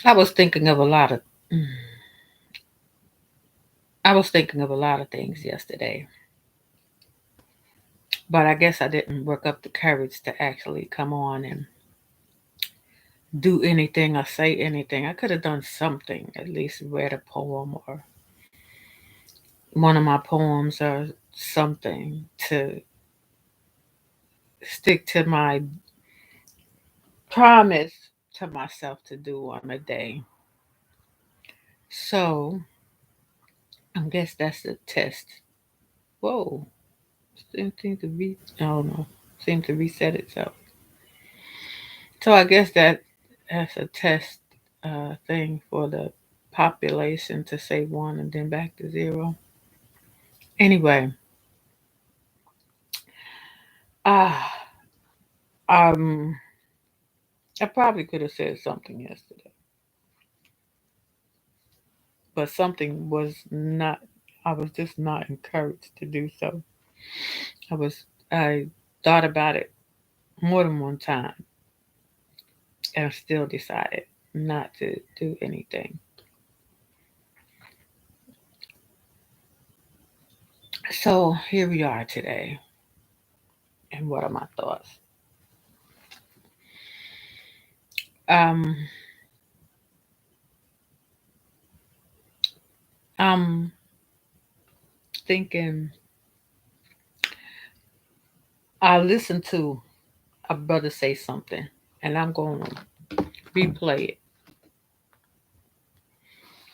I was thinking of a lot of I was thinking of a lot of things yesterday, but I guess I didn't work up the courage to actually come on and do anything or say anything. I could have done something, at least read a poem or one of my poems or something to stick to my promise to myself to do on a day. So I guess that's the test. Whoa, seem to be I don't know, seem to reset itself. So I guess that's a test thing for the population to say one and then back to zero. Anyway, ah, um, I probably could have said something yesterday, but something was not. I was just not encouraged to do so. I was. I thought about it more than one time and still decided not to do anything. So here we are today. And what are my thoughts? Um, I'm thinking I listened to a brother say something, and I'm going to replay it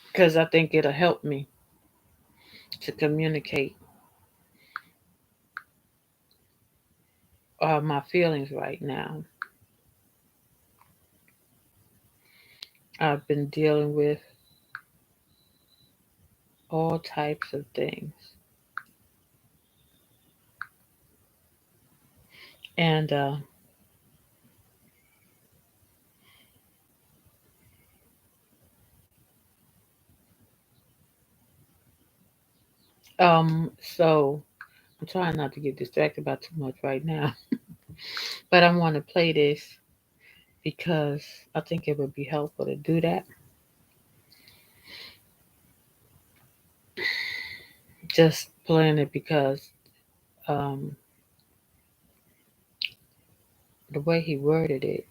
because I think it'll help me to communicate my feelings right now. I've been dealing with all types of things, and um, so I'm trying not to get distracted by too much right now, but I want to play this because I think it would be helpful to do that. Just playing it because um, the way he worded it.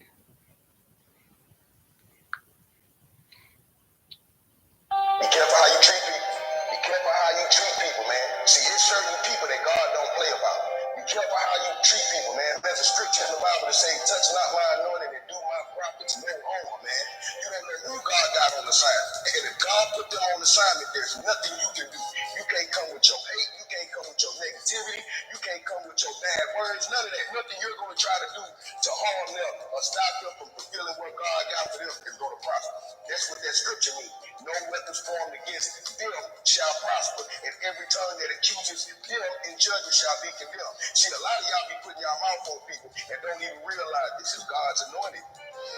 Be careful how you treat people. Be careful how you treat people, man. See, there's certain people that God don't play about. Be careful how you treat people, man. There's a scripture in the Bible that says, touch not my anointing and do my prophets no harm, man. You don't know who God got on assignment. And if God put them on assignment, there's nothing you can do. You can't come with your hate. You can't come with your negativity. You can't come with your bad words. None of that. Nothing you're going to try to do to harm them or stop them from fulfilling what God got for them is going to prosper. That's what that scripture means. No weapons formed against them shall prosper, and every tongue that accuses them in judgment shall be condemned. See, a lot of y'all be putting your mouth on people and don't even realize this is God's anointed.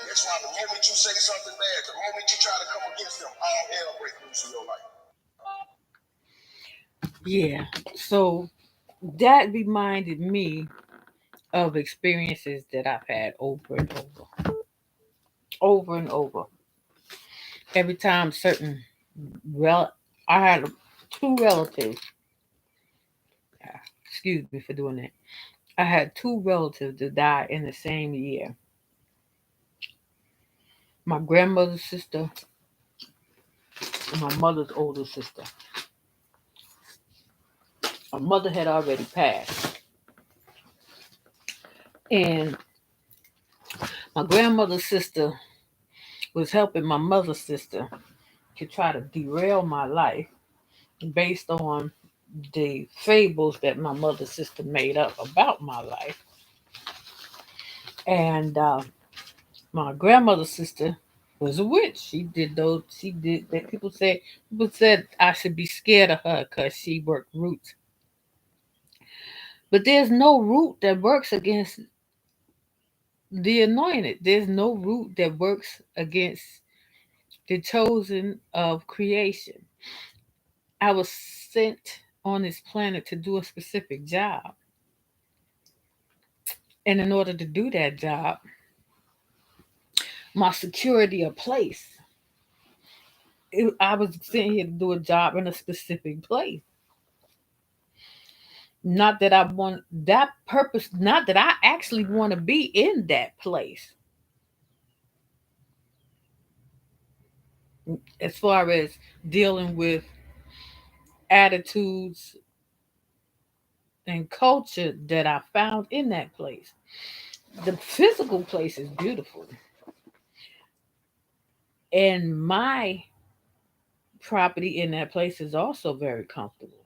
That's why the moment you say something bad, the moment you try to come against them, all hell breaks loose in your life. Yeah. So that reminded me of experiences that I've had over and over and over. Every time certain rel I had two relatives. Excuse me for doing that. I had two relatives that died in the same year. My grandmother's sister and my mother's older sister. My mother had already passed, and my grandmother's sister was helping my mother's sister to try to derail my life based on the fables that my mother's sister made up about my life. And my grandmother's sister was a witch. She did those. She did that. People said I should be scared of her because she worked roots. But there's no root that works against the anointed. There's no root that works against the chosen of creation. I was sent on this planet to do a specific job. And in order to do that job, my security of place. I was sitting here to do a job in a specific place. Not that I want that purpose, not that I actually want to be in that place. As far as dealing with attitudes and culture that I found in that place. The physical place is beautiful. And my property in that place is also very comfortable.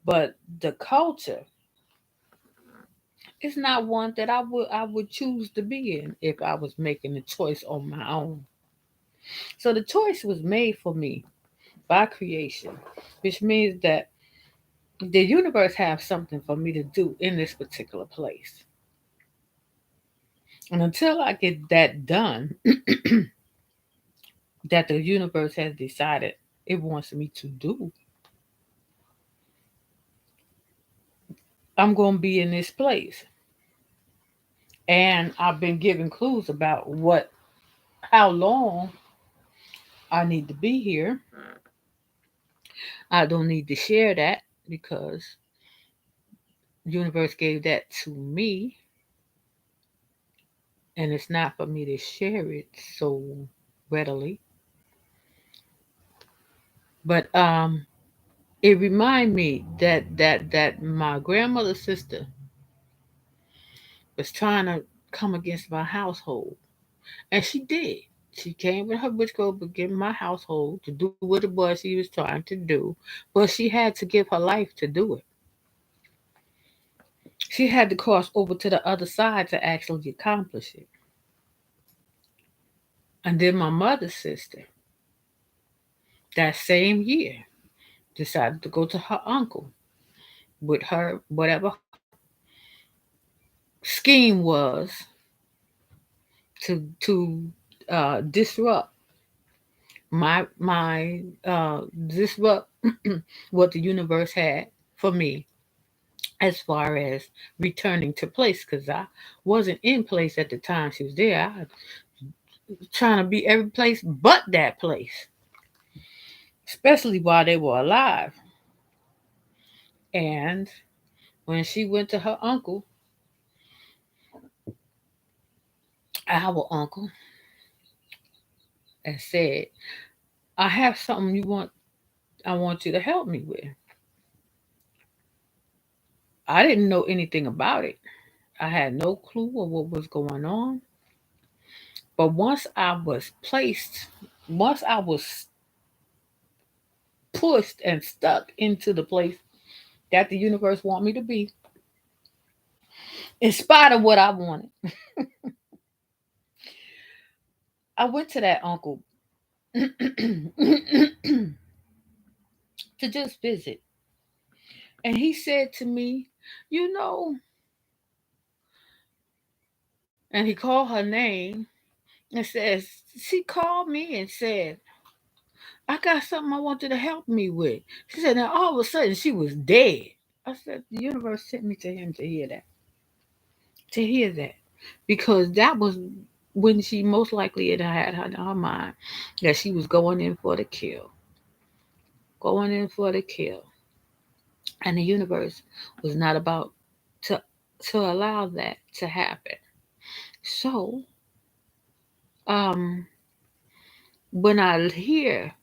But the culture is not one that I would choose to be in if I was making a choice on my own. So the choice was made for me by creation, which means that the universe has something for me to do in this particular place. And until I get that done, that the universe has decided it wants me to do, I'm going to be in this place. And I've been given clues about how long I need to be here. I don't need to share that because the universe gave that to me, and it's not for me to share it so readily. But it remind me that my grandmother's sister was trying to come against my household, and she did. She came with her witchcraft against my household to do what it was she was trying to do, but she had to give her life to do it. She had to cross over to the other side to actually accomplish it. And then my mother's sister, that same year, decided to go to her uncle with her whatever her scheme was to disrupt disrupt what the universe had for me as far as returning to place, because I wasn't in place at the time she was there. I was trying to be every place but that place, especially while they were alive. And when she went to her uncle, our uncle, and said, I have something I want you to help me with. I didn't know anything about it. I had no clue of what was going on. But once I was pushed and stuck into the place that the universe want me to be, in spite of what I wanted, I went to that uncle to just visit. And he said to me, you know, and he called her name and says, she called me and said, I got something I want you to help me with. She said, now all of a sudden she was dead. I said, the universe sent me to him to hear that. To hear that. Because that was when she most likely had her mind that she was going in for the kill. Going in for the kill. And the universe was not about to allow that to happen. So um when I hear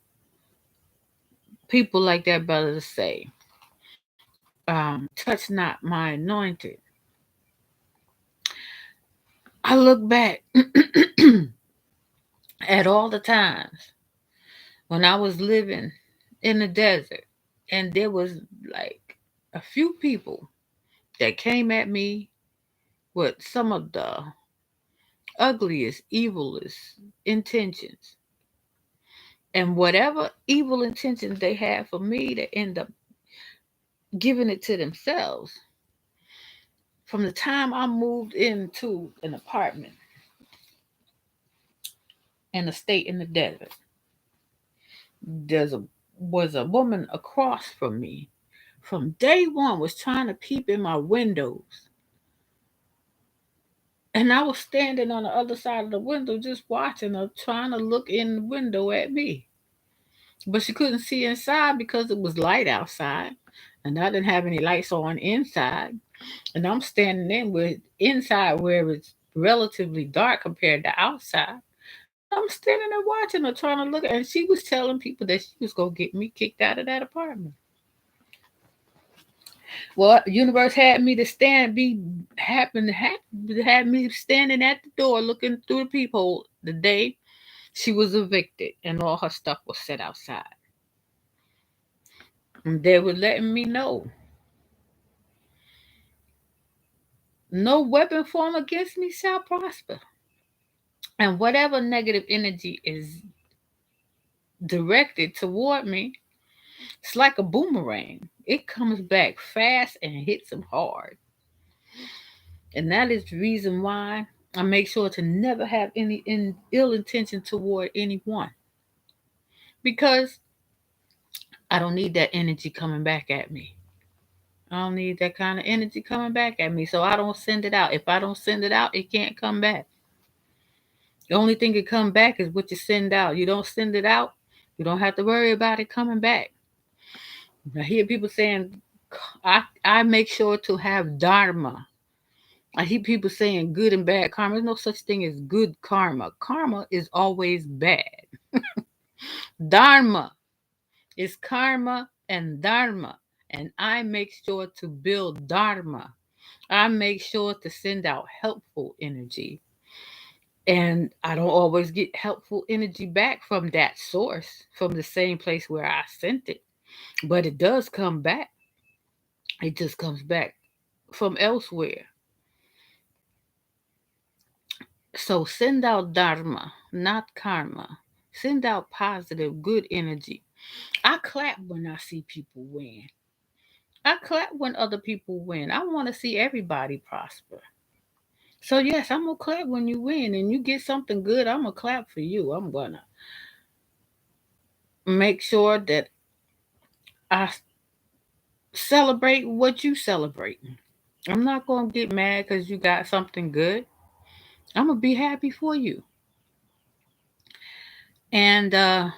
people like that brother say, touch not my anointed, I look back at all the times when I was living in the desert and there was like a few people that came at me with some of the ugliest, evilest intentions. And whatever evil intentions they had for me, they end up giving it to themselves. From the time I moved into an apartment in a state in the desert, there's a was a woman across from me from day one was trying to peep in my windows. And I was standing on the other side of the window just watching her trying to look in the window at me. but she couldn't see inside because it was light outside, and I didn't have any lights on inside. And I'm standing in with inside where it's relatively dark compared to outside. And I'm standing there watching her, trying to look, and she was telling people that she was gonna get me kicked out of that apartment. Well, universe had me to stand, be had me standing at the door, looking through the peephole the day she was evicted, and all her stuff was set outside. And they were letting me know no weapon formed against me shall prosper. And whatever negative energy is directed toward me, it's like a boomerang. It comes back fast and hits them hard. And that is the reason why I make sure to never have any ill intention toward anyone. Because I don't need that energy coming back at me. I don't need that kind of energy coming back at me. So I don't send it out. If I don't send it out, it can't come back. The only thing that come back is what you send out. You don't send it out, you don't have to worry about it coming back. I hear people saying, I make sure to have dharma. I hear people saying good and bad karma. There's no such thing as good karma. Karma is always bad. Dharma is karma and dharma. And I make sure to build dharma. I make sure to send out helpful energy. And I don't always get helpful energy back from that source, from the same place where I sent it. But it does come back. It just comes back from elsewhere. So send out dharma, not karma. Send out positive, good energy. I clap when I see people win. I clap when other people win. I want to see everybody prosper. So yes, I'm gonna clap when you win and you get something good. I'm gonna clap for you. I'm gonna make sure that I celebrate what you celebrate. I'm not gonna get mad because you got something good. I'm gonna be happy for you, and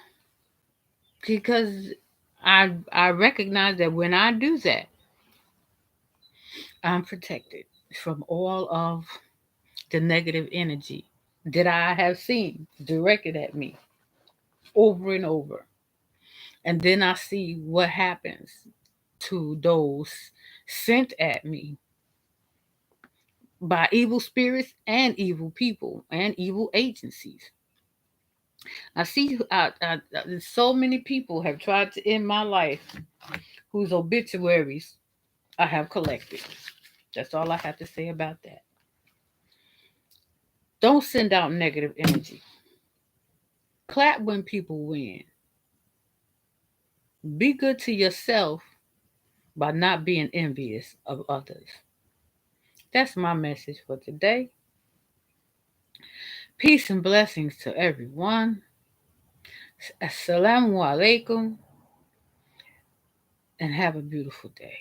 because I recognize that when I do that, I'm protected from all of the negative energy that I have seen directed at me over and over. And then I see what happens to those sent at me by evil spirits and evil people and evil agencies. I see so many people have tried to end my life whose obituaries I have collected. That's all I have to say about that. Don't send out negative energy. Clap when people win. Be good to yourself by not being envious of others. That's my message for today. Peace and blessings to everyone. Assalamu alaikum and have a beautiful day.